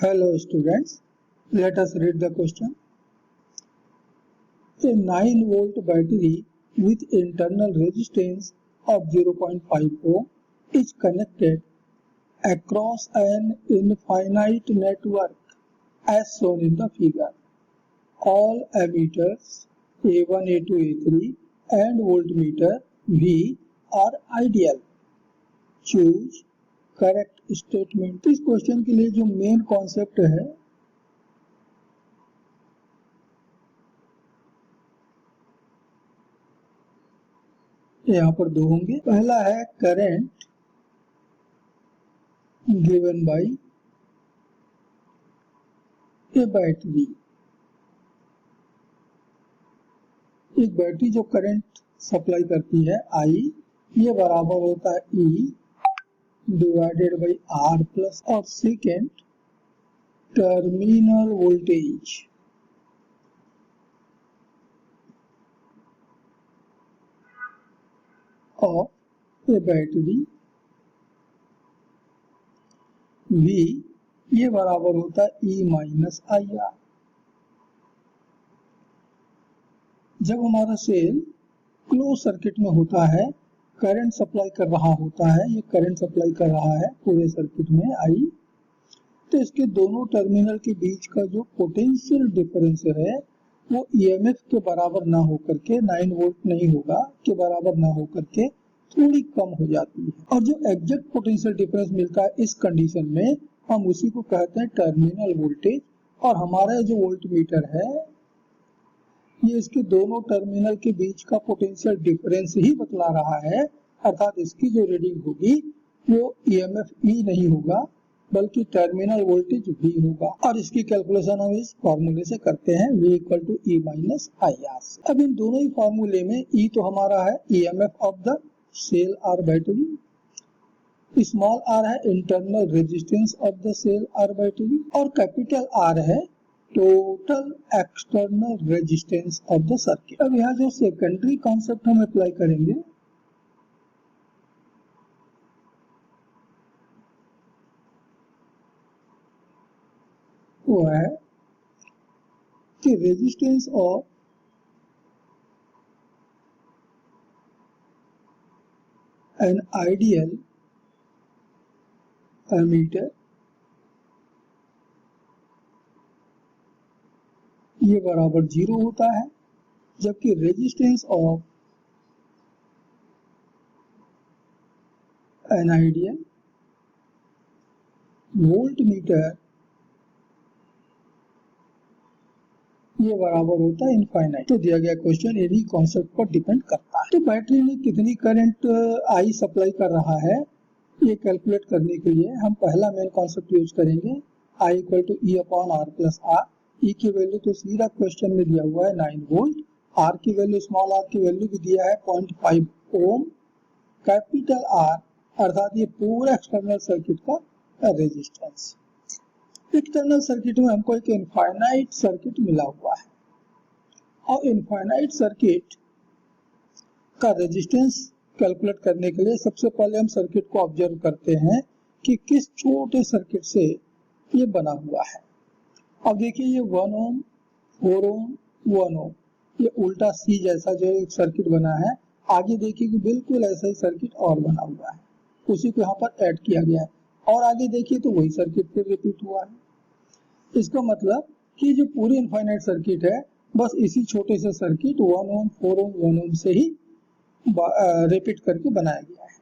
Hello students, let us read the question. A 9-volt battery with internal resistance of 0.5 ohm is connected across an infinite network as shown in the figure. All ammeters A1, A2, A3 and voltmeter V are ideal. Choose correct statement. इस question के लिए जो main concept है यहाँ पर दो होंगे। पहला है current given by A battery. एक बैटरी जो करंट सप्लाई करती है आई, ये बराबर होता है E divided by are plus और second terminal voltage of A battery V, ये बराबर होता है ई माइनस आई आर। जब हमारा सेल क्लोज सर्किट में होता है, करंट सप्लाई कर रहा होता है, ये करंट सप्लाई कर रहा है पूरे सर्किट में आई, तो इसके दोनों टर्मिनल के बीच का जो पोटेंशियल डिफरेंस है वो ईएमएफ के बराबर ना होकर के 9 वोल्ट नहीं होगा, के बराबर ना होकर के थोड़ी कम हो जाती है। और जो एग्जैक्ट पोटेंशियल डिफरेंस मिलता है इस कंडीशन में, हम उसी को कहते हैं टर्मिनल वोल्टेज। और हमारा जो वोल्टमीटर है ये इसके दोनों टर्मिनल के बीच का पोटेंशियल डिफरेंस ही बतला रहा है, अर्थात इसकी जो रीडिंग होगी वो ईएमएफ ई नहीं होगा बल्कि टर्मिनल वोल्टेज V होगा। और इसकी कैलकुलेशन हम इस फॉर्मूले से करते हैं V equal to E minus I R से। अब इन दोनों ही फॉर्मूले में E तो हमारा है EMF of the cell or battery, small r है internal resistance of the cell or battery और कैपिटल R है total external resistance of the circuit. अब यहाँ जो सेकेंडरी कॉन्सेप्ट हम अप्लाई करेंगे वो है कि resistance of an ideal ammeter ये बराबर 0 होता है, जबकि resistance of an ideal voltmeter ये बराबर होता है इनफाइनाइट। तो दिया गया क्वेश्चन इन्हीं कॉन्सेप्ट पर डिपेंड करता है। तो बैटरी में कितनी करंट आई सप्लाई कर रहा है ये कैलकुलेट करने के लिए हम पहला मेन कॉन्सेप्ट यूज करेंगे, I equal to E upon R plus R. E की वैल्यू तो सीधा क्वेश्चन में दिया हुआ है 9 वोल्ट, आर की वैल्यू स्मॉल आर की वैल्यू भी दिया है 0.5 ओम, कैपिटल आर अर्थात ये पूरा एक्सटर्नल सर्किट का रेजिस्टेंस। एक्सटर्नल सर्किट में हमको एक इनफाइनाइट सर्किट मिला हुआ है और इनफाइनाइट सर्किट का रेजिस्टेंस कैलकुलेट करने के लिए सबसे पहले हम सर्किट को ऑब्जर्व करते हैं कि किस छोटे सर्किट से ये बना हुआ है। अब देखिए ये 1 ओम 4 ओम 1 ओम ये उल्टा सी जैसा जो एक सर्किट बना है। आगे देखिए कि बिल्कुल ऐसा ही सर्किट और बना हुआ है, उसी को यहाँ पर ऐड किया गया है और आगे देखिए तो वही सर्किट फिर रिपीट हुआ है। इसका मतलब कि जो पूरी इनफाइनाइट सर्किट है बस इसी छोटे से सर्किट 1 ओम 4 ओम 1 ओम से ही रिपीट करके बनाया गया है।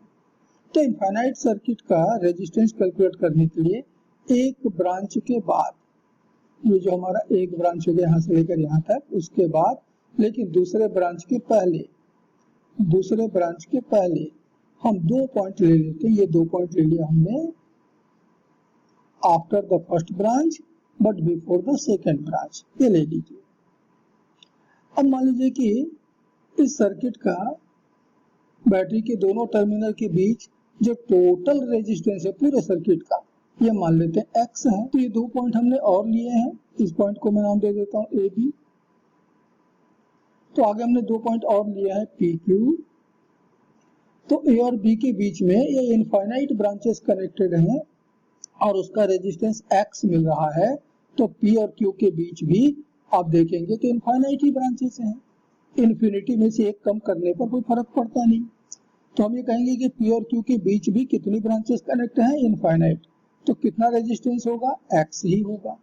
तो इनफाइनाइट सर्किट का रेजिस्टेंस कैलकुलेट करने के लिए एक ब्रांच के बाद, ये जो हमारा एक ब्रांच हो गया यहाँ से लेकर यहाँ तक, उसके बाद लेकिन दूसरे ब्रांच के पहले हम 2 पॉइंट ले लेते हैं। ये 2 पॉइंट ले लिया हमने after the first branch but before the second branch, ये ले लीजिए। अब मान लीजिए कि इस सर्किट का बैटरी के दोनों टर्मिनल के बीच जो टोटल रेजिस्टेंस है पूरे सर्किट का, ये मान लेते हैं x है। तो ये 2 पॉइंट हमने और लिए हैं, इस पॉइंट को मैं नाम दे देता हूँ ए बी। तो आगे हमने 2 पॉइंट और लिए हैं पी क्यू। तो ए और बी के बीच में ये इनफाइनाइट ब्रांचेस कनेक्टेड हैं और उसका रेजिस्टेंस X मिल रहा है, तो P और Q के बीच भी आप देखेंगे तो इनफाइनाइट ही ब्रांचेस हैं। इन्फिनिटी में से एक कम करने पर कोई फर्क पड़ता नहीं। तो हम ये कहेंगे कि P और Q के बीच भी कितनी ब्रांचेस कनेक्ट हैं? इनफाइनाइट। तो कितना रेजिस्टेंस होगा? X ही होगा।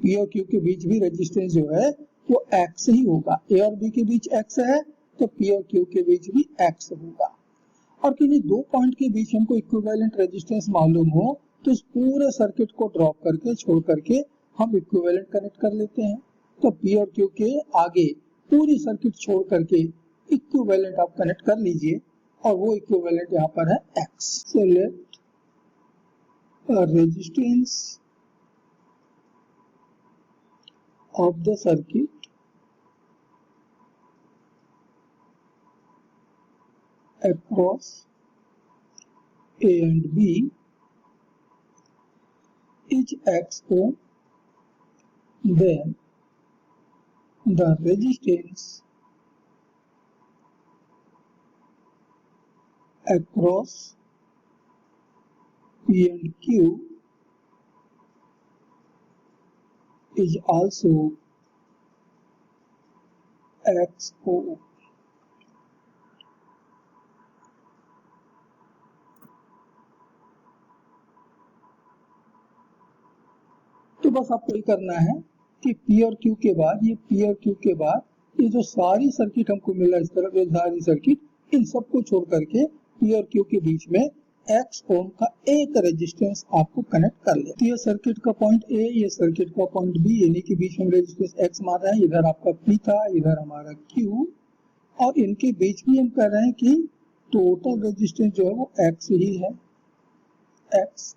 P और Q के बीच भी रेजिस्टेंस जो है वो X ही होगा। A और B के बीच X है तो P और Q के बीच भी X होगा। और किन्हीं दो पॉइंट के बीच हमको इक्विवेलेंट रेजिस्टेंस मालूम हो तो इस पूरे सर्किट को ड्रॉप करके छोड़ करके हम इक्विवेलेंट कनेक्ट कर लेते हैं। तो P और Q के आगे पूरी सर्किट छोड़ करके इक्विवेलेंट आप कनेक्ट कर लीजिए और वो इक्विवेलेंट यहाँ पर है X। So let resistance of the circuit across A and B is X ohm, then the resistance across P and Q is also X ohm. तो बस आपको ये करना है कि P और Q के बाद ये जो सारी सर्किट हमको मिला इस तरफ, ये सारी सर्किट, इन सबको छोड़ करके P और Q के बीच में X ओम का एक रेजिस्टेंस आपको कनेक्ट कर ले। तो ये सर्किट का पॉइंट A, ये सर्किट का पॉइंट B, यानी कि बीच में रेजिस्टेंस X मान रहे हैं। इधर आपका P था, इधर हमारा Q, और इनके बीच में हम कह रहे हैं कि टोटल रेजिस्टेंस जो है वो X ही है, X।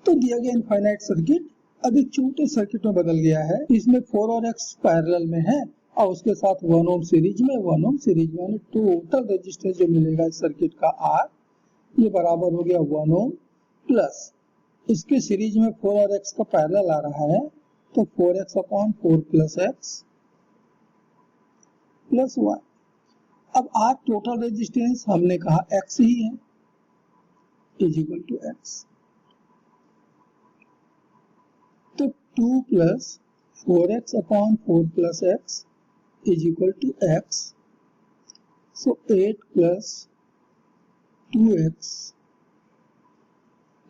तो दिया गया इनफाइनाइट सर्किट अब एक छोटे सर्किट में बदल गया है। इसमें 4 और X पैरेलल में है और उसके साथ 1 ओम सीरीज में, 1 ओम सीरीज में, टोटल रेजिस्टेंस जो मिलेगा इस सर्किट का R, ये बराबर हो गया 1 ओम प्लस इसके सीरीज में 4 और X का पैरेलल आ रहा है तो 4X upon 4 plus X plus 1। अब R टोटल रेजिस्टेंस हमने कहा X ही है, इज इक्वल टू X। तो 2 plus 4X upon 4 plus X is equal to X। So 8 plus 2X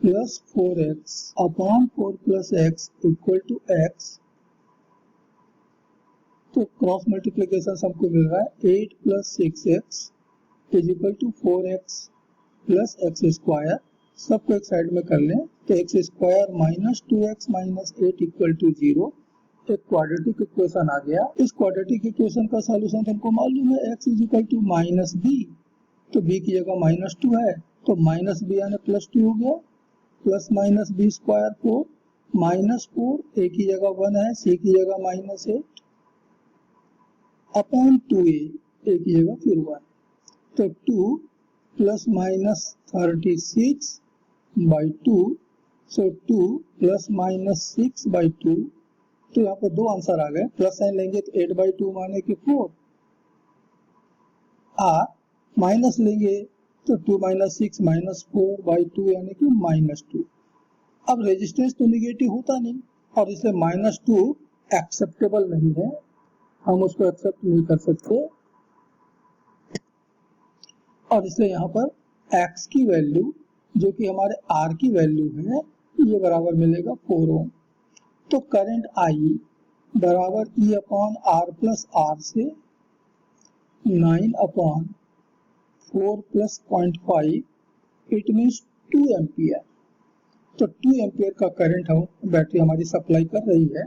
plus 4X upon 4 plus X equal to X। तो cross multiplication हमको मिल रहा है 8 plus 6X is equal to 4X plus X square. सबको एक side में कर लें तो X square minus 2X minus 8 equal to 0। एक क्वाड्रेटिक इक्वेशन आ गया। इस क्वाड्रेटिक इक्वेशन का सॉल्यूशन हमको मालूम है x is equal to minus B, तो b की जगह माइनस 2 है तो माइनस बी यानी प्लस 2 हो गया, plus minus B square 4 minus 4, a की जगह 1 है, c की जगह माइनस 8 अपॉन 2a, a की जगह फिर 1, तो 2 plus minus 36 by 2, so 2 plus minus 6 by 2। तो यहाँ पर दो आंसर आ गए, प्लस साइन लेंगे तो 8 बाई 2 माने कि 4, माइनस लेंगे तो 2 माइनस 6 माइनस 4 बाई 2 यानी कि माइनस 2। अब रेजिस्टेंस तो निगेटिव होता नहीं और इसलिए माइनस 2 एक्सेप्टेबल नहीं है, हम उसको एक्सेप्ट नहीं कर सकते और इसलिए यहाँ पर x की वैल्यू जो कि हमारे R की वैल्यू है ये बराबर मिलेगा 4 ओम। तो करंट I बराबर E upon R plus R से 9 upon 4 plus 0.5 it means 2 ampere. तो 2 एम्पियर का करंट हम बैटरी हमारी सप्लाई कर रही है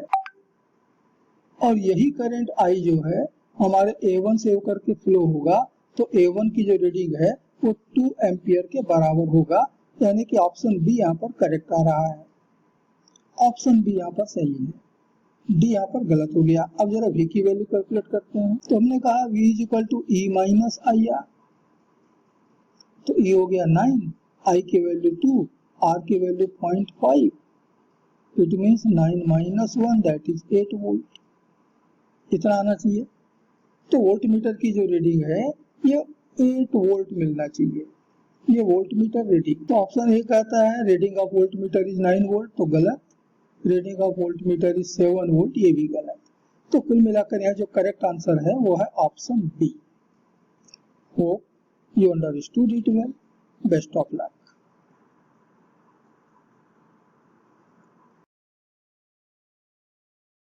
और यही करंट I जो है हमारे A1 से होकर के फ्लो होगा तो A1 की जो रीडिंग है वो 2 एम्पियर के बराबर होगा, यानी कि ऑप्शन बी यहाँ पर करेक्ट आ रहा है। ऑप्शन बी यहाँ पर सही है, डी यहाँ पर गलत हो गया। अब जरा V की वैल्यू कैलकुलेट करते हैं तो हमने कहा V is equal to E minus I R, तो E हो गया 9, I की वैल्यू 2, R की value 0.5, it means 9 minus 1 that is 8 volt. इतना आना चाहिए। तो वोल्ट मीटर की जो रीडिंग है ये 8 वोल्ट मिलना चाहिए। ये वोल्ट मीटर रीडिंग, तो ऑप्शन ए कहता है reading of volt meter is 9 volt, तो गलत। Reading of volt meter is 7 volt, ये भी गलत। तो कुल मिलाकर यहाँ जो करेक्ट आंसर है वो है option B. Hope you understood it well. Best of luck.